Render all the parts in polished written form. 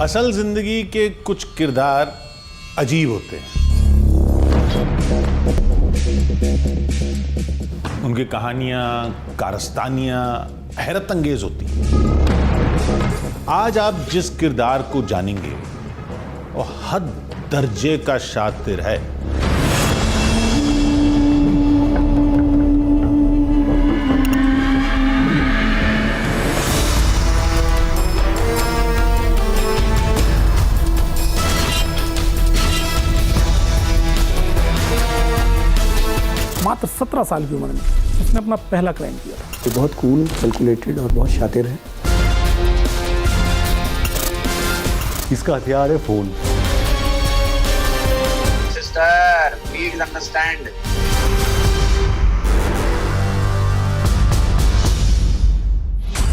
असल जिंदगी के कुछ किरदार अजीब होते हैं। उनकी कहानियां, कारस्तानियां हैरत अंगेज होती हैं। आज आप जिस किरदार को जानेंगे वो हद दर्जे का शातिर है। मात्र 17 साल की उम्र में उसने अपना पहला क्राइम किया। तो बहुत कूल, कैलकुलेटेड और बहुत शातिर है। इसका हथियार है फोन। Sister, please understand.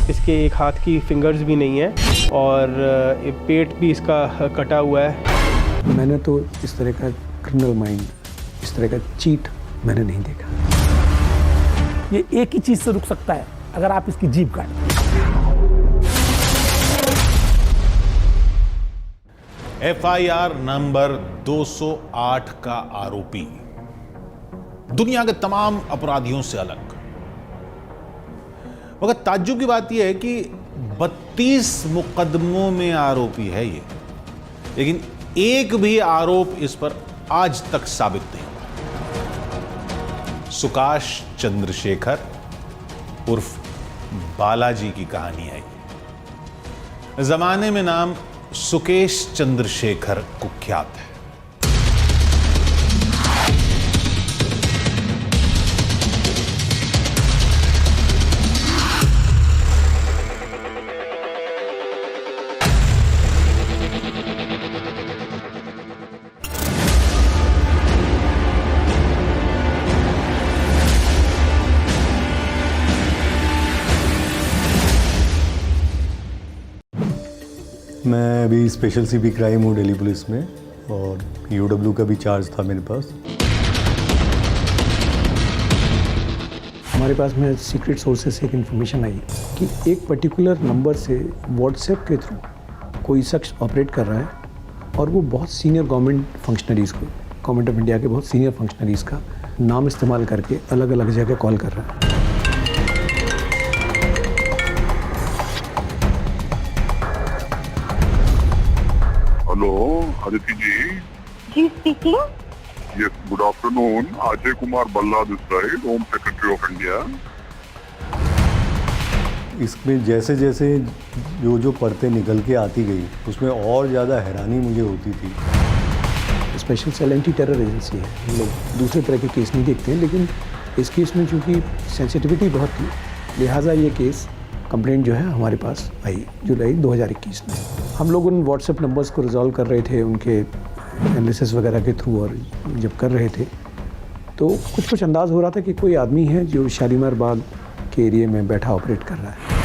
इसके एक हाथ की फिंगर्स भी नहीं है और पेट भी इसका कटा हुआ है। मैंने तो इस तरह का क्रिमिनल माइंड, इस तरह का चीट मैंने नहीं देखा। ये एक ही चीज से रुक सकता है, अगर आप इसकी जीभ काटें। FIR नंबर 208 का आरोपी दुनिया के तमाम अपराधियों से अलग। मगर ताज्जुब की बात यह है कि 32 मुकदमों में आरोपी है ये, लेकिन एक भी आरोप इस पर आज तक साबित नहीं। सुकाश चंद्रशेखर उर्फ बालाजी की कहानी है ये। जमाने में नाम सुकेश चंद्रशेखर कुख्यात है। मैं अभी स्पेशल सीपी क्राइम हूँ दिल्ली पुलिस में, और UW का भी चार्ज था मेरे पास। हमारे पास में सीक्रेट सोर्सेस से एक इन्फॉर्मेशन आई कि एक पर्टिकुलर नंबर से व्हाट्सएप के थ्रू कोई शख्स ऑपरेट कर रहा है और वो बहुत सीनियर गवर्नमेंट फंक्शनरीज़ को, गवर्नमेंट ऑफ इंडिया के बहुत सीनियर फंक्शनरीज़ का नाम इस्तेमाल करके अलग अलग जगह कॉल कर रहा है। Hello Aditi ji. Ji speaking. Yes, good afternoon. Ajay Kumar Bhalla this side, home secretary of India. इसमें जैसे जैसे जो परतें निकल के आती गई, उसमें और ज़्यादा हैरानी मुझे होती थी। Special cell anti terror agency है, हम लोग दूसरे तरह के केस नहीं देखते हैं, लेकिन इस केस में चूँकि सेंसिटिविटी बहुत थी, लिहाजा ये केस कंप्लेंट जो है हमारे पास आई जुलाई 2021 में। हम लोग उन व्हाट्सएप नंबर्स को रिजॉल्व कर रहे थे उनके एनालिसिस वगैरह के थ्रू, और जब कर रहे थे तो कुछ अंदाज़ हो रहा था कि कोई आदमी है जो शालीमार बाग के एरिया में बैठा ऑपरेट कर रहा है।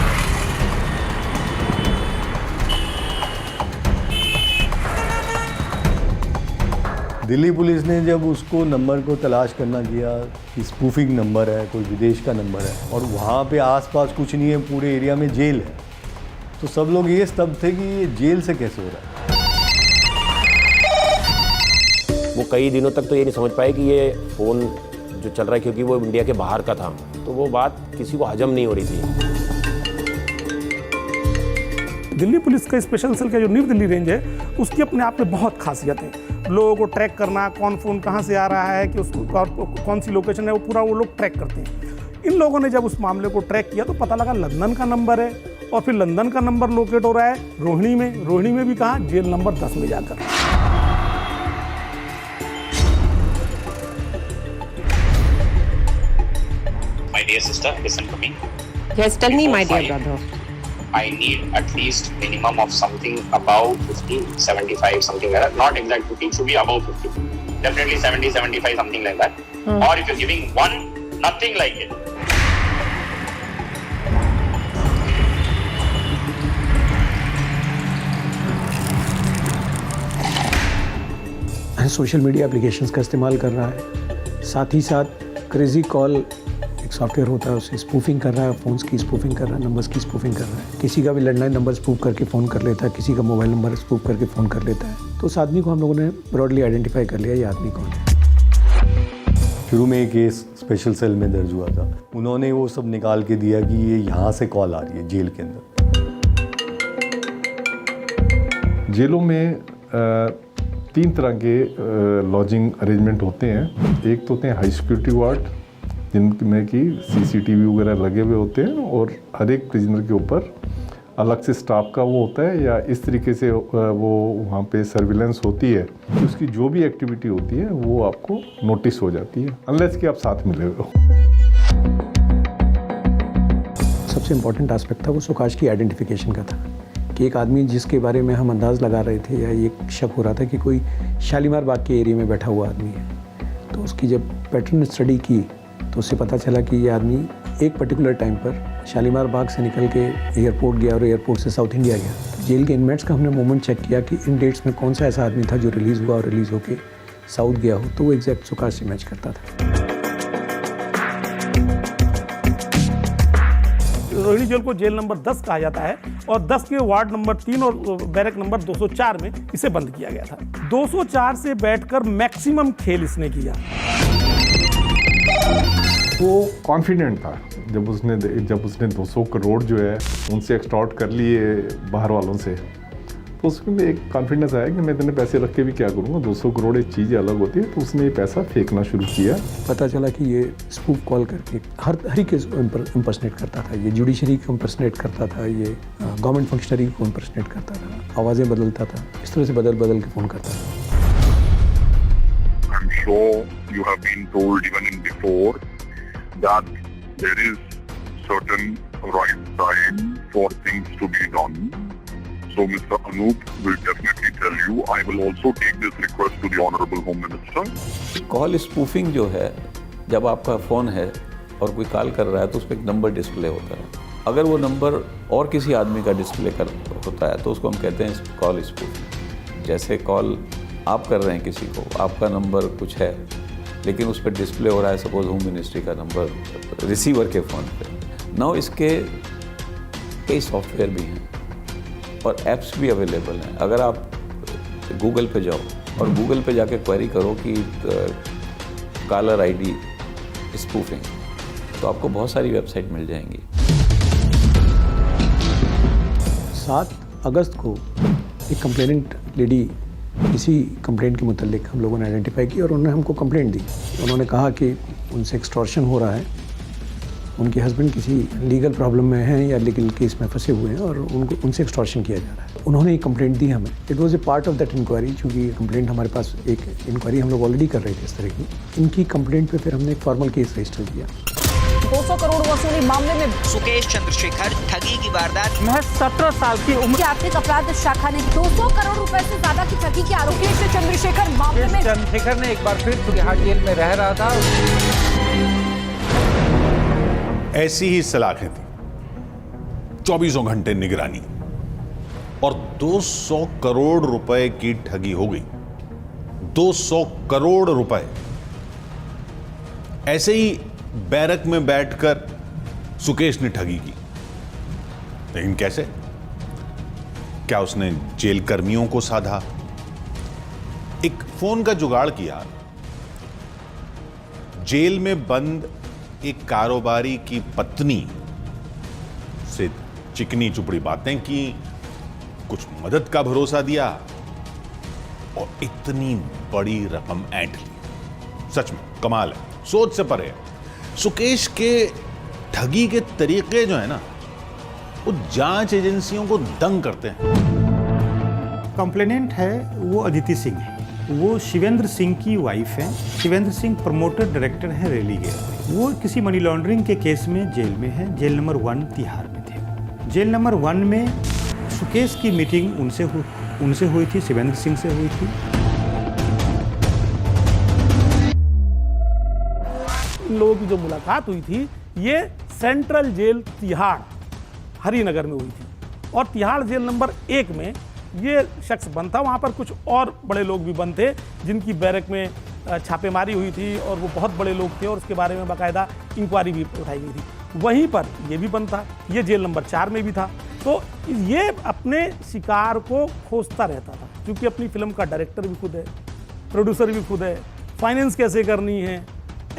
दिल्ली पुलिस ने जब उसको नंबर को तलाश करना किया कि स्पूफिंग नंबर है, कोई विदेश का नंबर है, और वहाँ पे आसपास कुछ नहीं है, पूरे एरिया में जेल है, तो सब लोग ये स्तब्ध थे कि ये जेल से कैसे हो रहा है। वो कई दिनों तक तो ये नहीं समझ पाए कि ये फ़ोन जो चल रहा है, क्योंकि वो इंडिया के बाहर का था, तो वो बात किसी को हजम नहीं हो रही थी। दिल्ली पुलिस का स्पेशल सेल का जो न्यू दिल्ली रेंज है उसकी अपने आप में बहुत खासियत है। लोगों को ट्रैक करना, कौन फ़ोन कहाँ से आ रहा है, कि उसको कौन सी लोकेशन है, वो पूरा वो लोग ट्रैक करते हैं। इन लोगों ने जब उस मामले को ट्रैक किया तो पता लगा लंदन का नंबर है, और फिर लंदन का नंबर लोकेट हो रहा है रोहिणी में भी कहा जेल नंबर 10 में जाकर। My dear sister, listen to me. Yes, tell me, my dear Before brother. I need at least minimum of something above 50, 75, something like that. Not exact 50, it should be above 50. Definitely 70, 75, something like that. Or if you're giving one, nothing like it. Social media applications का इस्तेमाल कर रहा है, साथ ही साथ crazy call एक software होता है, उससे स्पूफिंग कर रहा है, फ़ोन्स की स्पूफिंग कर रहा है, नंबर्स की स्पूफिंग कर रहा है। किसी का भी लैंडलाइन नंबर स्पूफ करके फ़ोन कर लेता है, किसी का मोबाइल नंबर स्पूफ करके फ़ोन कर लेता है। तो उस आदमी को हम लोगों ने ब्रॉडली आइडेंटिफाई कर लिया, ये आदमी कौन है। शुरू में एक केस स्पेशल सेल में दर्ज हुआ था, उन्होंने वो सब निकाल के दिया कि ये यहाँ से कॉल आ रही है जेल के अंदर। जेलों में 3 तरह के लॉजिंग अरेंजमेंट होते हैं। एक तो होते हैं हाई सिक्योरिटी वार्ड, जिनमें कि सीसीटीवी वगैरह लगे हुए होते हैं, और हर एक प्रिजनर के ऊपर अलग से स्टाफ का वो होता है, या इस तरीके से वो वहाँ पे सर्विलेंस होती है कि उसकी जो भी एक्टिविटी होती है वो आपको नोटिस हो जाती है, अनलेस कि आप साथ मिले हुए हो। सबसे इम्पोर्टेंट एस्पेक्ट था वो सुकाश की आइडेंटिफिकेशन का था, कि एक आदमी जिसके बारे में हम अंदाज़ लगा रहे थे या ये शक हो रहा था कि कोई शालीमार बाग के एरिया में बैठा हुआ आदमी है, तो उसकी जब पैटर्न स्टडी की तो उससे पता चला कि ये आदमी एक पर्टिकुलर टाइम पर शालीमार बाग से निकल के एयरपोर्ट गया और एयरपोर्ट से साउथ इंडिया गया। तो जेल के इनमेट्स का हमने मोमेंट चेक किया कि इन डेट्स में कौन सा ऐसा आदमी था जो रिलीज़ हुआ और रिलीज़ होके साउथ गया हो, तो वो एग्जैक्ट सुकाश से मैच करता था। रोहिणी जेल को जेल नंबर 10 कहा जाता है, और 10 के वार्ड नंबर 3 और बैरक नंबर 204 में इसे बंद किया गया था। 204 से बैठकर मैक्सिमम खेल इसने किया। वो कॉन्फिडेंट था जब उसने 200 करोड़ जो है उनसे एक्सटॉर्ट कर लिए बाहर वालों से, तो उसमें एक कॉन्फिडेंस आया कि मैं इतने पैसे रख के भी क्या करूँगा, 200 करोड़ एक चीज़ अलग होती है। तो उसने ये पैसा फेंकना शुरू किया। पता चला कि ये स्पूफ कॉल करके हर एक इम्पर्सनेट करता था, ये जुडिशरी को इम्पर्सनेट करता था, ये गवर्नमेंट फंक्शनरी को इम्पर्सनेट करता था, आवाज़ें बदलता था, इस तरह से बदल के फ़ोन करता था। I'm sure you have been told even in before that there is certain right time for things to be done. So Mr. Anup will definitely tell you. I will also take this request to the Honorable Home Minister. Call spoofing जो है, जब आपका phone है और कोई call कर रहा है तो उस पर एक नंबर डिस्प्ले होता है। अगर वो नंबर और किसी आदमी का डिस्प्ले होता है तो उसको हम कहते हैं कॉल स्पूफिंग। जैसे कॉल आप कर रहे हैं किसी को, आपका नंबर कुछ है लेकिन उस पर डिस्प्ले हो रहा है सपोज होम मिनिस्ट्री का नंबर रिसीवर के फ़ोन पे। नाउ इसके कई सॉफ्टवेयर भी हैं और ऐप्स भी अवेलेबल हैं। अगर आप गूगल पे जाओ और गूगल पे जाके क्वेरी करो कि कॉलर आईडी स्पूफिंग, तो आपको बहुत सारी वेबसाइट मिल जाएंगी। 7 अगस्त को एक कंप्लेनेंट लेडी इसी कंप्लेंट के मुतालिक हम लोगों ने आइडेंटिफाई की और उन्होंने हमको कंप्लेंट दी। उन्होंने कहा कि उनसे एक्सटॉर्शन हो रहा है, उनके हस्बैंड किसी लीगल प्रॉब्लम में हैं या लीगल केस में फंसे हुए हैं और उनसे एक्सटॉर्शन किया जा रहा है। उन्होंने एक कंप्लेंट दी हमें। It was a part of that inquiry, चूँकि कंप्लेंट हमारे पास एक इंक्वायरी हम लोग ऑलरेडी कर रहे थे इस तरह की। इनकी कंप्लेंट पे फिर हमने एक फॉर्मल केस रजिस्टर किया। 200 करोड़ वसूली मामले में सुकेश चंद्रशेखर ठगी की वारदात, महज 17 साल की उम्र। आर्थिक अपराध शाखा ने 200 करोड़ रुपए से ज्यादा की ठगी के आरोपी से चंद्रशेखर मामले में। चंद्रशेखर ने एक बार फिर तिहाड़ जेल में रह रहा था। ऐसी ही सलाखें थी, 24 घंटे निगरानी और 200 करोड़ रुपए की ठगी हो गई। 200 करोड़ रुपए ऐसे ही बैरक में बैठकर सुकेश ने ठगी की। लेकिन कैसे? क्या उसने जेल कर्मियों को साधा, एक फोन का जुगाड़ किया, जेल में बंद एक कारोबारी की पत्नी से चिकनी चुपड़ी बातें की कुछ मदद का भरोसा दिया और इतनी बड़ी रकम ऐंठ ली। सच में कमाल है, सोच से परे है। सुकेश के ठगी के तरीके जो है ना, वो जांच एजेंसियों को दंग करते हैं। कंप्लेनेंट है वो अदिति सिंह है, वो शिवेंद्र सिंह की वाइफ है। शिवेंद्र सिंह प्रमोटर डायरेक्टर है रेलीगेट में। वो किसी मनी लॉन्ड्रिंग के केस में जेल में है, जेल नंबर 1 तिहाड़ में थे। जेल नंबर 1 में सुकेश की मीटिंग उनसे हुई थी, शिवेंद्र सिंह से हुई थी। इन लोगों की जो मुलाकात हुई थी ये सेंट्रल जेल तिहाड़ हरिनगर में हुई थी, और तिहाड़ जेल नंबर 1 में ये शख्स बंद था। वहाँ पर कुछ और बड़े लोग भी बंद थे जिनकी बैरक में छापेमारी हुई थी, और वो बहुत बड़े लोग थे और उसके बारे में बाकायदा इंक्वायरी भी उठाई गई थी। वहीं पर ये भी बंद था, ये जेल नंबर 4 में भी था। तो ये अपने शिकार को खोजता रहता था, क्योंकि अपनी फिल्म का डायरेक्टर भी खुद है, प्रोड्यूसर भी खुद है, फाइनेंस कैसे करनी है,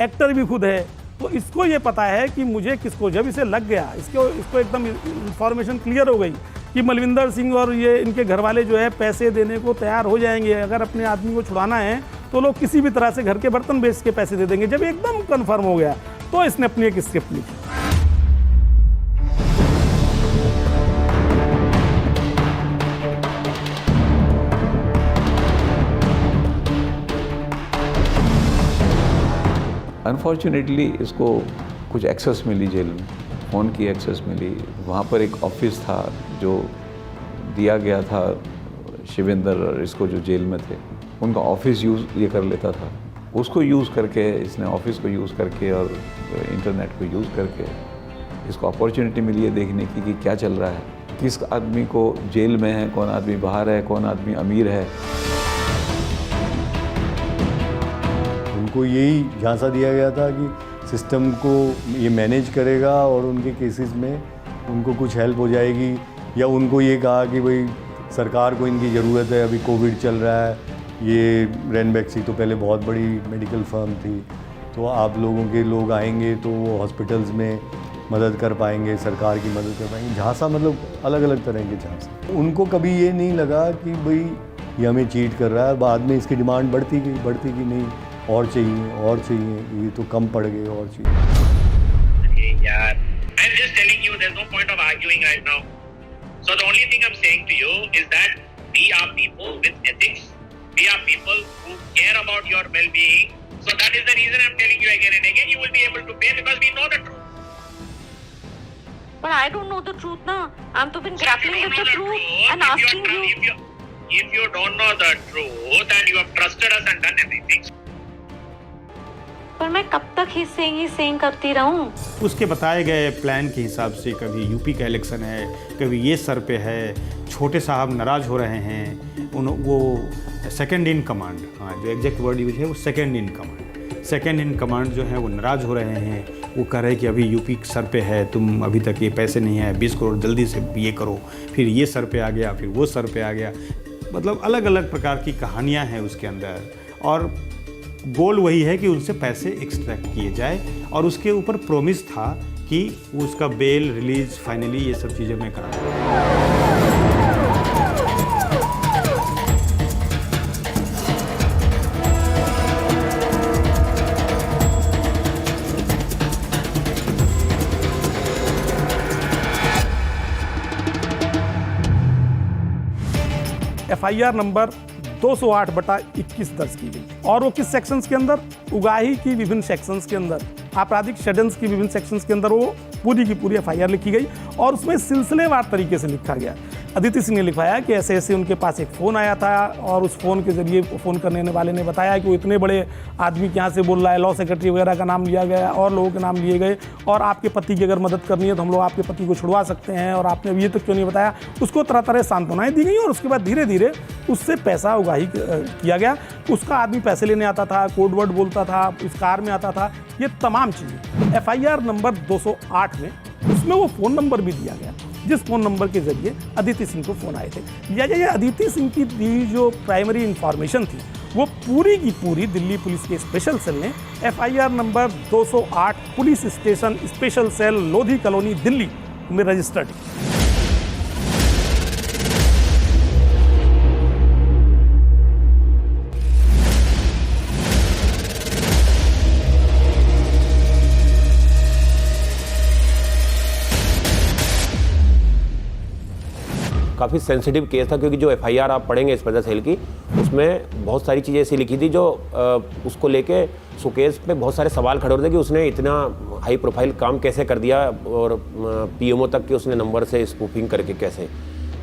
एक्टर भी खुद है। तो इसको ये पता है कि मुझे किसको, जब इसे लग गया, इसको एकदम इंफॉर्मेशन क्लियर हो गई कि मलविंदर सिंह और ये इनके घर वाले जो है पैसे देने को तैयार हो जाएंगे। अगर अपने आदमी को छुड़ाना है तो लोग किसी भी तरह से घर के बर्तन बेच के पैसे दे देंगे। जब एकदम कंफर्म हो गया तो इसने अपनी एक स्क्रिप्ट लिखी। अनफॉर्चुनेटली इसको कुछ एक्सेस मिली जेल में, फ़ोन की एक्सेस मिली। वहाँ पर एक ऑफिस था जो दिया गया था शिवेंद्र और इसको जो जेल में थे, उनका ऑफिस यूज़ ये कर लेता था। उसको यूज़ करके इसने ऑफिस को यूज़ करके और इंटरनेट को यूज़ करके इसको अपॉर्चुनिटी मिली है देखने की कि क्या चल रहा है, किस आदमी को जेल में है, कौन आदमी बाहर है, कौन आदमी अमीर है। उनको यही झांसा दिया गया था कि सिस्टम को ये मैनेज करेगा और उनके केसेस में उनको कुछ हेल्प हो जाएगी, या उनको ये कहा कि भाई सरकार को इनकी ज़रूरत है, अभी कोविड चल रहा है, ये रेनबैक्सी तो पहले बहुत बड़ी मेडिकल फर्म थी, तो आप लोगों के लोग आएंगे तो वो हॉस्पिटल्स में मदद कर पाएंगे, सरकार की मदद कर पाएंगे। झांसा मतलब अलग अलग तरह के झांसा। उनको कभी ये नहीं लगा कि भाई ये हमें चीट कर रहा है। बाद में इसकी डिमांड बढ़ती गई नहीं, और चाहिए, ये तो कम पड़ गए, और चाहिए। यार, I'm just telling you, there's no point of arguing right now. So the only thing I'm saying to you is that we are people with ethics. We are people who care about your well-being. So that is the reason I'm telling you again and again. You will be able to pay because we know the truth. But I don't know the truth, na. I'm to been grappling with the truth and asking you. If you don't know the truth and you have trusted us and done everything. पर मैं कब तक ही सेंग करती रहूं? उसके बताए गए plan के हिसाब से कभी यूपी का इलेक्शन है, कभी ये सर पे है, छोटे साहब नाराज हो रहे हैं, वो सेकंड इन कमांड, हाँ जो एग्जैक्ट वर्ड यूज है वो सेकंड इन कमांड जो है वो नाराज हो रहे हैं। वो कह रहे हैं कि अभी यूपी सर पे है, तुम अभी तक ये पैसे नहीं है, 20 करोड़ जल्दी से ये करो, फिर ये सर पे आ गया, फिर वो सर पे आ गया। मतलब अलग अलग प्रकार की कहानियाँ हैं उसके अंदर, और गोल वही है कि उनसे पैसे एक्सट्रैक्ट किए जाए, और उसके ऊपर प्रॉमिस था कि वो उसका बेल रिलीज फाइनली ये सब चीज़ें मैं कराऊंगा। FIR नंबर 208/21 दर्ज की गई, और वो किस सेक्शंस के अंदर? उगाही की विभिन्न सेक्शंस के अंदर, आपराधिक षड्यंत्र की विभिन्न सेक्शंस के अंदर वो पूरी की पूरी FIR लिखी गई, और उसमें सिलसिलेवार तरीके से लिखा गया। अदिति सिंह ने लिखवाया कि ऐसे ऐसे उनके पास एक फ़ोन आया था, और उस फ़ोन के ज़रिए फ़ोन करने वाले ने बताया कि वो इतने बड़े आदमी के यहाँ से बोल रहा है, लॉ सेक्रेटरी वगैरह का नाम लिया गया और लोगों के नाम लिए गए, और आपके पति की अगर मदद करनी है तो हम लोग आपके पति को छुड़वा सकते हैं, और आपने अभी तक क्यों नहीं बताया। उसको तरह तरह सांत्वनाएँ दी गई, और उसके बाद धीरे धीरे उससे पैसा उगाही किया गया। उसका आदमी पैसे लेने आता था, कोड वर्ड बोलता था, इस कार में आता था, ये तमाम चीज़ें। FIR नंबर 208 में उसमें वो फ़ोन नंबर भी दिया गया जिस फ़ोन नंबर के जरिए अदिति सिंह को फ़ोन आए थे। ये अदिति सिंह की दी जो प्राइमरी इंफॉर्मेशन थी वो पूरी की पूरी दिल्ली पुलिस के स्पेशल सेल ने FIR number 208 police station special cell Lodhi Colony Delhi में रजिस्टर्ड। काफ़ी सेंसिटिव केस था, क्योंकि जो FIR आप पढ़ेंगे इस्पेशल सेल की, उसमें बहुत सारी चीज़ें ऐसी लिखी थी जो उसको लेके सुकेश पे बहुत सारे सवाल खड़े होते कि उसने इतना हाई प्रोफाइल काम कैसे कर दिया और PMO तक के उसने नंबर से स्पूफिंग करके कैसे।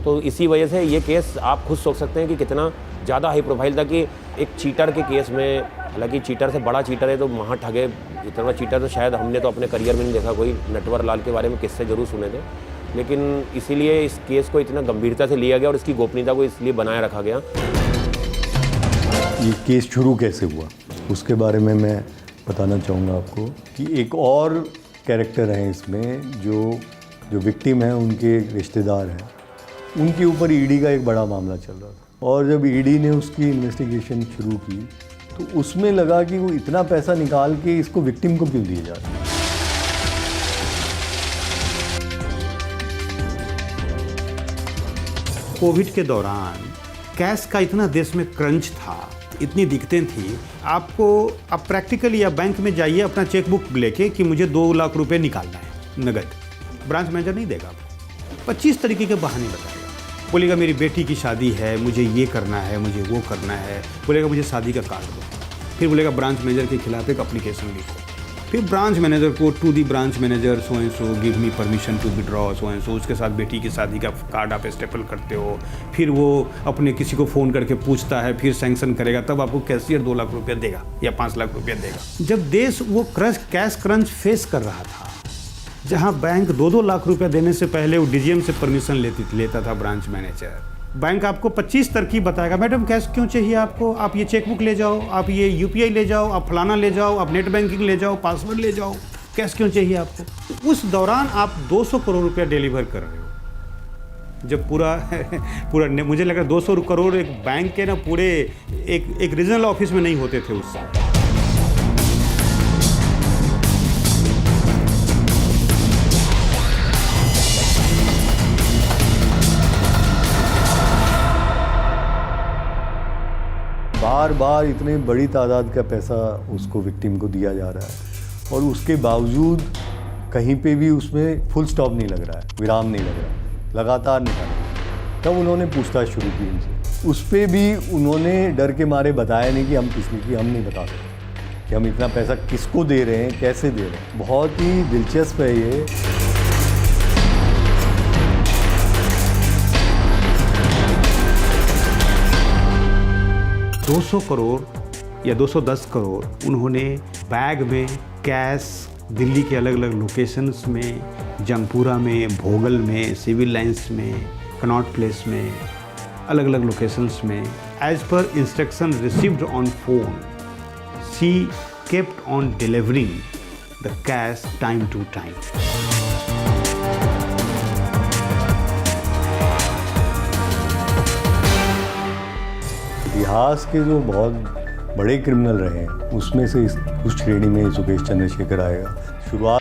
तो इसी वजह से ये केस आप खुद सोच सकते हैं कि कितना ज़्यादा हाई प्रोफाइल था, कि एक चीटर के केस में, हालांकि चीटर से बड़ा चीटर है तो वहाँ ठगे, इतना चीटर तो शायद हमने तो अपने करियर में नहीं देखा। कोई नटवर लाल के बारे में किस्से जरूर सुने थे, लेकिन इसीलिए इस केस को इतना गंभीरता से लिया गया और इसकी गोपनीयता को इसलिए बनाए रखा गया। ये केस शुरू कैसे हुआ उसके बारे में मैं बताना चाहूँगा आपको कि एक और कैरेक्टर हैं इसमें, जो विक्टिम हैं उनके रिश्तेदार हैं, उनके ऊपर ईडी का एक बड़ा मामला चल रहा था। और जब ईडी ने उसकी इन्वेस्टिगेशन शुरू की तो उसमें लगा कि वो इतना पैसा निकाल के इसको विक्टिम को क्यों दिए जाते हैं। कोविड के दौरान कैश का इतना देश में क्रंच था, इतनी दिक्कतें थी, आपको अब प्रैक्टिकली या बैंक में जाइए अपना चेकबुक लेके कि मुझे 2 लाख रुपए निकालना है नगद, ब्रांच मैनेजर नहीं देगा आपको, 25 तरीके के बहाने बताएगा। बोलेगा मेरी बेटी की शादी है, मुझे ये करना है, मुझे वो करना है, बोलेगा मुझे शादी का कार्ड दो, फिर बोलेगा ब्रांच मैनेजर के खिलाफ एक एप्लीकेशन लिखो, फिर ब्रांच मैनेजर को to the branch manager so and so give me permission to withdraw so and so, उसके साथ बेटी की शादी का कार्ड आप स्टेपल करते हो, फिर वो अपने किसी को फ़ोन करके पूछता है, फिर सैंक्शन करेगा, तब आपको कैशियर 2 लाख रुपया देगा या 5 लाख रुपया देगा। जब देश वो कैश क्रंच फेस कर रहा था, जहां बैंक 2-2 लाख रुपया देने से पहले वो DGM से परमिशन लेता था ब्रांच मैनेजर, बैंक आपको 25 तरकीब बताएगा, मैडम कैश क्यों चाहिए आपको, आप ये चेकबुक ले जाओ, आप ये UPI ले जाओ, आप फलाना ले जाओ, आप नेट बैंकिंग ले जाओ, पासवर्ड ले जाओ, कैश क्यों चाहिए आपको। तो उस दौरान आप 200 करोड़ रुपया डिलीवर कर रहे हो। जब पूरा मुझे लगा 200 करोड़ एक बैंक के ना पूरे एक रीजनल ऑफिस में नहीं होते थे उस समय। बार बार इतनी बड़ी तादाद का पैसा उसको विक्टिम को दिया जा रहा है और उसके बावजूद कहीं पे भी उसमें फुल स्टॉप नहीं लग रहा है, विराम नहीं लग रहा है, लगातार निकाल। तब उन्होंने पूछताछ शुरू की उनसे, उस पर भी उन्होंने डर के मारे बताया नहीं कि हम किसने की, हम नहीं बता सकते कि हम इतना पैसा किसको दे रहे हैं, कैसे दे रहे हैं। बहुत ही दिलचस्प है ये। 200 करोड़ या 210 करोड़ उन्होंने बैग में कैश दिल्ली के अलग अलग लोकेशंस में, जंगपुरा में, भोगल में, सिविल लाइंस में, कनॉट प्लेस में, अलग अलग लोकेशंस में, as per instruction received on phone, she kept on delivering the cash time to time. इतिहास के जो बहुत बड़े क्रिमिनल रहे हैं उसमें से उस श्रेणी में सुकेश चंद्रशेखर आएगा। शुरुआत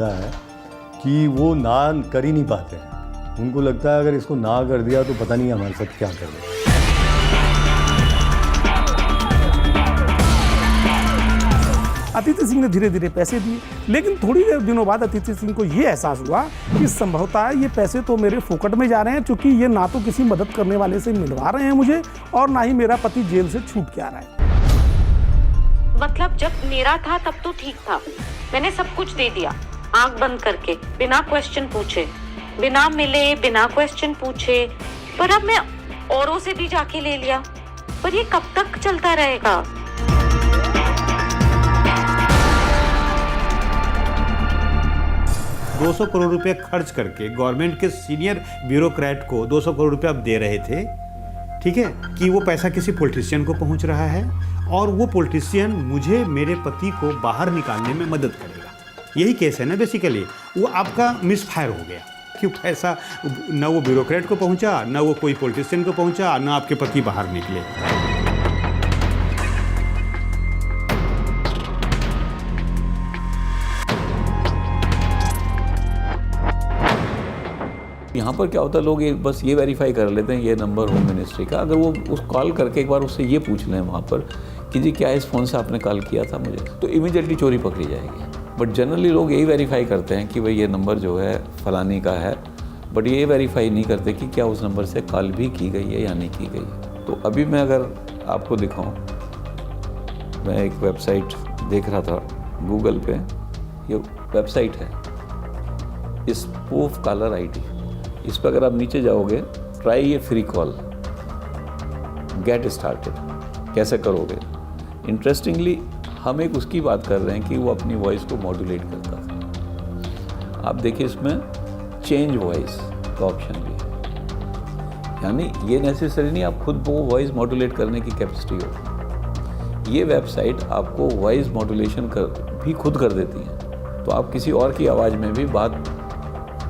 है कि वो ना कर ही नहीं पाते हैं। उनको लगता है अगर इसको ना कर दिया तो पता नहीं हमारे साथ क्या कर देगा। अतिथि सिंह ने धीरे धीरे पैसे दिए, लेकिन थोड़ी देर दिनों बाद अतिथि सिंह को ये एहसास हुआ कि संभवतः ये पैसे तो मेरे फोकट में जा रहे हैं, क्योंकि ये ना तो किसी मदद करने वाले से मिलवा रहे हैं मुझे और ना ही मेरा पति जेल से छूट के आ रहा है। मतलब जब मेरा था तब तो ठीक था, मैंने सब कुछ दे दिया आंख बंद करके, बिना क्वेश्चन पूछे, बिना मिले, बिना क्वेश्चन पूछे। पर अब मैं औरों से भी जाके ले लिया, पर ये कब तक चलता रहेगा? $200 करोड़ रुपए खर्च करके गवर्नमेंट के सीनियर ब्यूरोक्रेट को 200 करोड़ रुपए आप दे रहे थे, ठीक है, कि वो पैसा किसी पॉलिटिशियन को पहुंच रहा है और वो पॉलिटिशियन मुझे, मेरे पति को बाहर निकालने में मदद करेगा। यही केस है ना बेसिकली। वो आपका मिसफायर हो गया कि पैसा ना वो ब्यूरोक्रेट को पहुंचा, ना वो कोई पॉलिटिशियन को पहुंचा, ना आपके पति बाहर निकले। यहाँ पर क्या होता है, लोग बस ये वेरीफाई कर लेते हैं ये नंबर होम मिनिस्ट्री का। अगर वो उस कॉल करके एक बार उससे ये पूछ लें वहाँ पर कि जी क्या इस फ़ोन से आपने कॉल किया था मुझे, तो इमीडिएटली चोरी पकड़ी जाएगी। बट जनरली लोग यही वेरीफाई करते हैं कि भाई ये नंबर जो है फलानी का है, बट ये वेरीफाई नहीं करते कि क्या उस नंबर से कॉल भी की गई है या नहीं की गई है। तो अभी मैं अगर आपको दिखाऊं, मैं एक वेबसाइट देख रहा था गूगल पे, ये वेबसाइट है स्पूफ कॉलर आईडी। इस पर अगर आप नीचे जाओगे, ट्राई ये फ्री कॉल, गेट स्टार्टेड, कैसे करोगे। इंटरेस्टिंगली हम एक उसकी बात कर रहे हैं कि वो अपनी वॉइस को मॉड्यूलेट करता था। आप देखिए इसमें चेंज वॉइस का ऑप्शन भी है, यानी ये नेसेसरी नहीं आप खुद वो वॉइस मॉड्यूलेट करने की कैपेसिटी हो। ये वेबसाइट आपको वॉइस मॉड्यूलेशन भी खुद कर देती है, तो आप किसी और की आवाज़ में भी बात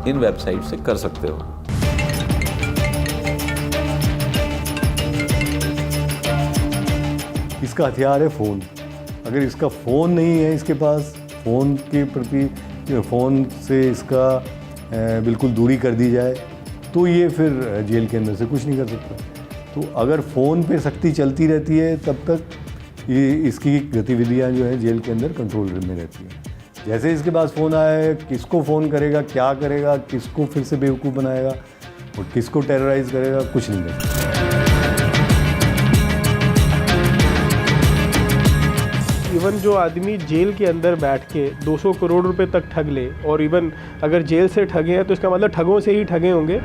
इन वेबसाइट से कर सकते हो। इसका हथियार है फ़ोन। अगर इसका फ़ोन नहीं है इसके पास, फ़ोन के प्रति, फ़ोन से इसका बिल्कुल दूरी कर दी जाए, तो ये फिर जेल के अंदर से कुछ नहीं कर सकता। तो अगर फ़ोन पे सख्ती चलती रहती है तब तक ये इसकी गतिविधियां जो है जेल के अंदर कंट्रोल में रहती हैं। जैसे इसके पास फ़ोन आया है, किसको फ़ोन करेगा, क्या करेगा, किसको फिर से बेवकूफ़ बनाएगा और किसको टेरराइज़ करेगा, कुछ नहीं कर सकता। इवन जो आदमी जेल के अंदर बैठ के 200 करोड़ रुपए तक ठग ले, और इवन अगर जेल से ठगे हैं तो इसका मतलब ठगों से ही ठगे होंगे।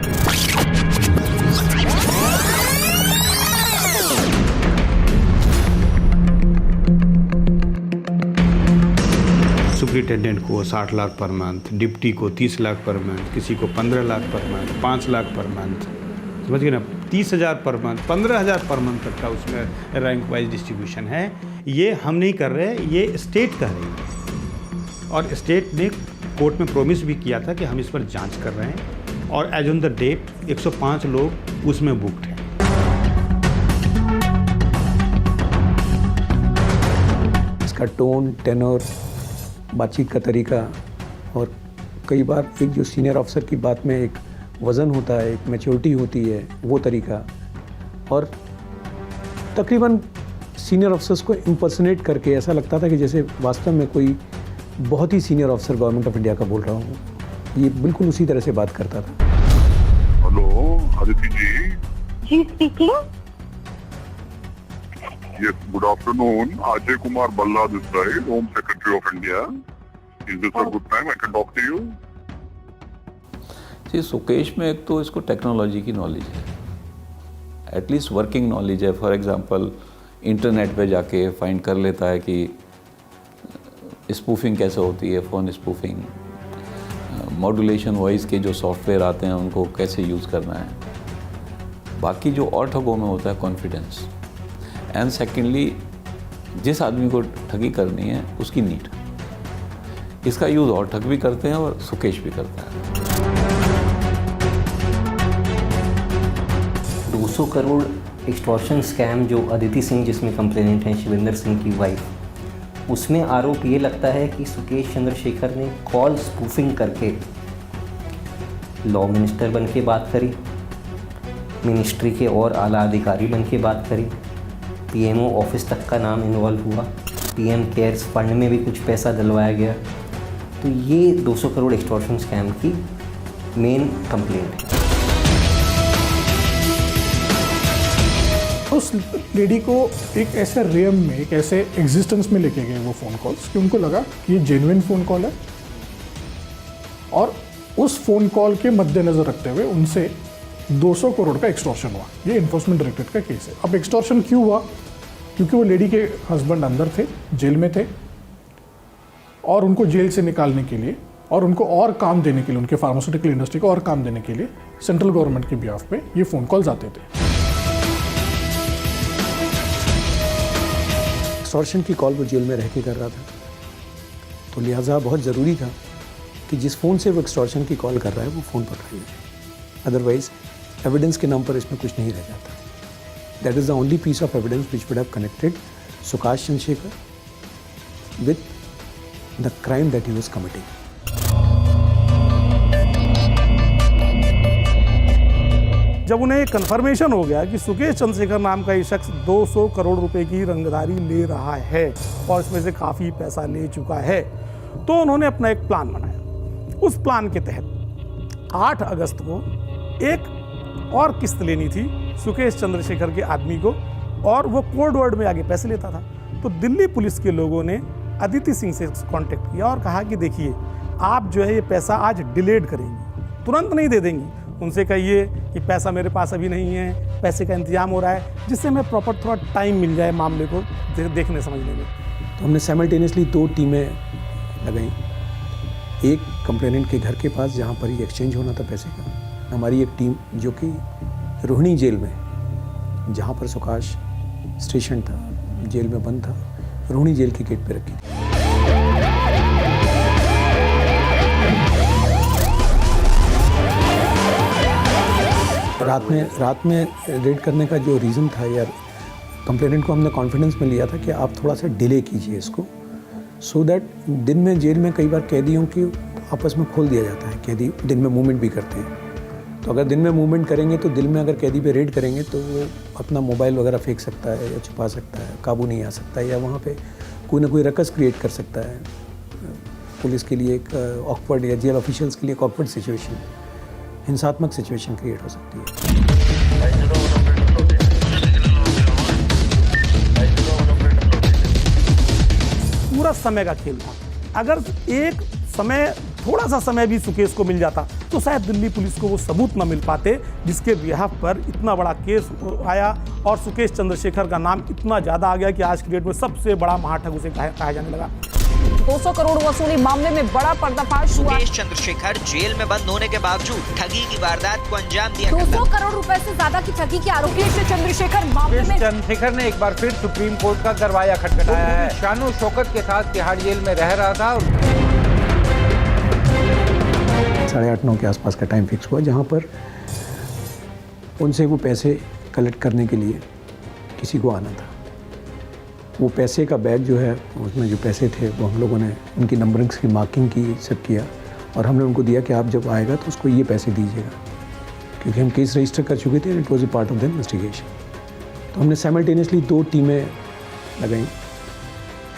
सुपरिटेंडेंट को 60 लाख पर मंथ, डिप्टी को 30 लाख पर मंथ, किसी को 15 lakh per month, 5 lakh per month, समझिए ना, 30,000 पर मंथ, 15,000 पर मंथ तक का उसमें रैंक वाइज डिस्ट्रीब्यूशन है। ये हम नहीं कर रहे, ये स्टेट कर रही है, और स्टेट ने कोर्ट में प्रॉमिस भी किया था कि हम इस पर जांच कर रहे हैं, और एज ऑन द डेट 105 लोग उसमें बुक्ड हैं। इसका टोन, टेनर, बातचीत का तरीका, और कई बार एक जो सीनियर ऑफिसर की बात में एक वज़न होता है, एक मैच्योरिटी होती है, वो तरीका, और तकरीबन सीनियर ऑफिसर्स को इम्पर्सनेट करके ऐसा लगता था कि जैसे वास्तव में कोई बहुत ही senior officer government of India का बोल रहा हूँ। ये बिल्कुल उसी तरह से बात करता था। Hello Aditi ji. Ji speaking. Yes, good afternoon. Ajay Kumar Balla this side, Home Secretary of India. Is this a good time I can talk to you? जी, सुकेश में एक तो इसको टेक्नोलॉजी की नॉलेज है, एटलीस्ट वर्किंग नॉलेज है। फॉर एग्जांपल इंटरनेट पे जाके find कर लेता है कि स्पूफिंग कैसे होती है, फ़ोन स्पूफिंग, मॉड्यूलेशन वॉइस के जो सॉफ्टवेयर आते हैं उनको कैसे यूज़ करना है। बाकी जो और ठगों में होता है कॉन्फिडेंस, एंड सेकेंडली जिस आदमी को ठगी करनी है उसकी नीड, इसका यूज़ और ठग भी करते हैं और सुकेश भी करता है। 200 करोड़ एक्सटॉर्शन स्कैम जो अदिति सिंह जिसमें कंप्लेनेंट हैं, शिविंदर सिंह की वाइफ, उसमें आरोप ये लगता है कि सुकेश चंद्रशेखर ने कॉल स्पूफिंग करके लॉ मिनिस्टर बन के बात करी, मिनिस्ट्री के और आला अधिकारी बन के बात करी, पीएमओ ऑफिस तक का नाम इन्वॉल्व हुआ, पीएम केयर्स फंड में भी कुछ पैसा डलवाया गया। तो ये 200 करोड़ एक्सटॉर्शन स्कैम की मेन कंप्लेंट है। उस लेडी को एक ऐसे रियम में, एक ऐसे एग्जिस्टेंस में लेके गए वो फ़ोन कॉल्स कि उनको लगा कि ये जेन्युइन फ़ोन कॉल है, और उस फ़ोन कॉल के मद्देनज़र रखते हुए उनसे 200 करोड़ का एक्सटॉर्शन हुआ। ये इन्फोर्समेंट डायरेक्टरेट का केस है। अब एक्सटॉर्शन क्यों हुआ? क्योंकि वो लेडी के हस्बैंड अंदर थे, जेल में थे, और उनको जेल से निकालने के लिए और उनको और काम देने के लिए, उनके फार्मास्यूटिकल इंडस्ट्री को और काम देने के लिए सेंट्रल गवर्नमेंट के बिहाफ पे ये फ़ोन कॉल्स आते थे। एक्सटॉर्शन की कॉल वो जेल में रह के कर रहा था, तो लिहाजा बहुत ज़रूरी था कि जिस फ़ोन से वो एक्सटॉर्शन की कॉल कर रहा है वो फ़ोन पकड़ाई जाए, अदरवाइज़ एविडेंस के नाम पर इसमें कुछ नहीं रह जाता। That is the only piece of evidence which would have connected Sukesh Chandrashekhar with the crime that he was committing. जब उन्हें ये कन्फर्मेशन हो गया कि सुकेश चंद्रशेखर नाम का ये शख्स 200 करोड़ रुपए की रंगदारी ले रहा है और इसमें से काफ़ी पैसा ले चुका है, तो उन्होंने अपना एक प्लान बनाया। उस प्लान के तहत 8 अगस्त को एक और किस्त लेनी थी सुकेश चंद्रशेखर के आदमी को, और वो कोड वर्ड में आगे पैसे लेता था। तो दिल्ली पुलिस के लोगों ने अदिति सिंह से कांटेक्ट किया और कहा कि देखिए, आप जो है ये पैसा आज डिलेड करेंगी, तुरंत नहीं दे देंगी। उनसे कहिए कि पैसा मेरे पास अभी नहीं है, पैसे का इंतजाम हो रहा है, जिससे हमें प्रॉपर थोड़ा टाइम मिल जाए मामले को देखने समझने में। तो हमने साइमल्टेनियसली 2 टीमें लगाई। एक कंप्लेनेंट के घर के पास जहाँ पर ही एक्सचेंज होना था पैसे का, हमारी एक टीम जो कि रोहिणी जेल में, जहाँ पर सुकाश स्टेशन था, जेल में बंद था, रोहिणी जेल के गेट पे रखी थी। रात में रेड करने का जो रीज़न था यार, कंप्लेनेंट को हमने कॉन्फिडेंस में लिया था कि आप थोड़ा सा डिले कीजिए इसको, सो दैट दिन में जेल में कई बार कैदियों की आपस में खोल दिया जाता है, कैदी दिन में मूवमेंट भी करते हैं। तो अगर दिन में मूवमेंट करेंगे तो दिल में अगर कैदी पे रेड करेंगे तो वो अपना मोबाइल वगैरह फेंक सकता है या छुपा सकता है, काबू नहीं आ सकता है, या वहाँ पे कोई ना कोई रकस क्रिएट कर सकता है। पुलिस के लिए एक ऑकवर्ड या जेल ऑफिशियल्स के लिए एक ऑकवर्ड सिचुएशन, हिंसात्मक सिचुएशन क्रिएट हो सकती है। पूरा समय का खेल था। अगर एक समय, थोड़ा सा समय भी सुकेश को मिल जाता तो शायद दिल्ली पुलिस को वो सबूत न मिल पाते जिसके बिहाफ पर इतना बड़ा केस आया और सुकेश चंद्रशेखर का नाम इतना ज़्यादा आ गया कि आज की डेट में सबसे बड़ा महाठग उसे कहा जाने लगा। 200 करोड़ वसूली मामले में बड़ा पर्दाफाश हुआ। सुकेश चंद्रशेखर जेल में बंद होने के बावजूद ठगी की वारदात को अंजाम दिया। 200 करोड़ रुपए से ज्यादा की ठगी के आरोपी से चंद्रशेखर मामले में चंद्रशेखर ने एक बार फिर सुप्रीम कोर्ट का दरवाजा खटखटाया है। शानो शौकत के साथ तिहाड़ जेल में रह रहा था। 8:30-9 के आसपास का टाइम फिक्स हुआ, जहाँ पर उनसे वो पैसे कलेक्ट करने के लिए किसी को आना था। वो पैसे का बैग जो है, उसमें जो पैसे थे वो हम लोगों ने उनकी नंबरिंग्स की मार्किंग की, सब किया, और हमने उनको दिया कि आप जब आएगा तो उसको ये पैसे दीजिएगा, क्योंकि हम केस रजिस्टर कर चुके थे। It was a part of the investigation. तो हमने साइमल्टेनियसली 2 टीमें लगाई।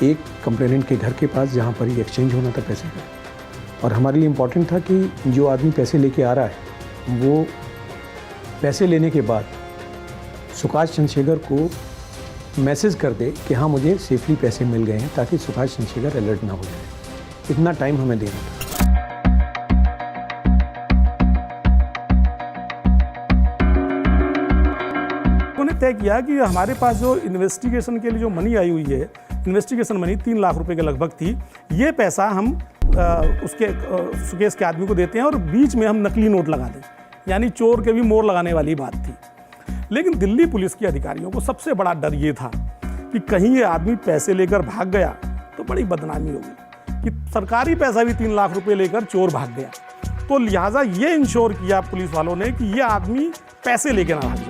एक कंप्लेनेंट के घर के पास जहाँ पर ही एक्सचेंज होना था पैसे का, और हमारे लिए इम्पॉर्टेंट था कि जो आदमी पैसे लेके आ रहा है वो पैसे लेने के बाद सुकाश चंद्रशेखर को मैसेज कर दे कि हाँ मुझे सेफली पैसे मिल गए हैं, ताकि सुकाश चंद्रशेखर अलर्ट ना हो जाए। इतना टाइम हमें देना था। उन्होंने तय किया कि हमारे पास जो इन्वेस्टिगेशन के लिए जो मनी आई हुई है, इन्वेस्टिगेशन मनी 3 लाख रुपए के लगभग थी, ये पैसा हम उसके सुकेश के आदमी को देते हैं और बीच में हम नकली नोट लगा दें, यानी चोर के भी मोर लगाने वाली बात थी। लेकिन दिल्ली पुलिस के अधिकारियों को सबसे बड़ा डर ये था कि कहीं ये आदमी पैसे लेकर भाग गया तो बड़ी बदनामी होगी, कि सरकारी पैसा भी 3 लाख रुपए लेकर चोर भाग गया। तो लिहाजा ये इंश्योर किया पुलिस वालों ने कि ये आदमी पैसे लेकर ना भाग जाए।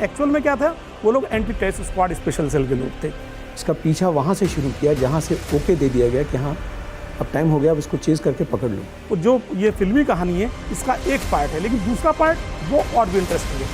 एक्चुअल में क्या था, वो लोग anti terrorist squad special cell के लोग थे। इसका पीछा वहाँ से शुरू किया जहाँ से ओके दे दिया गया कि हाँ अब टाइम हो गया, अब इसको चेज करके पकड़ लो। तो जो ये फिल्मी कहानी है, इसका एक पार्ट है, लेकिन दूसरा पार्ट वो और भी इंटरेस्टिंग है।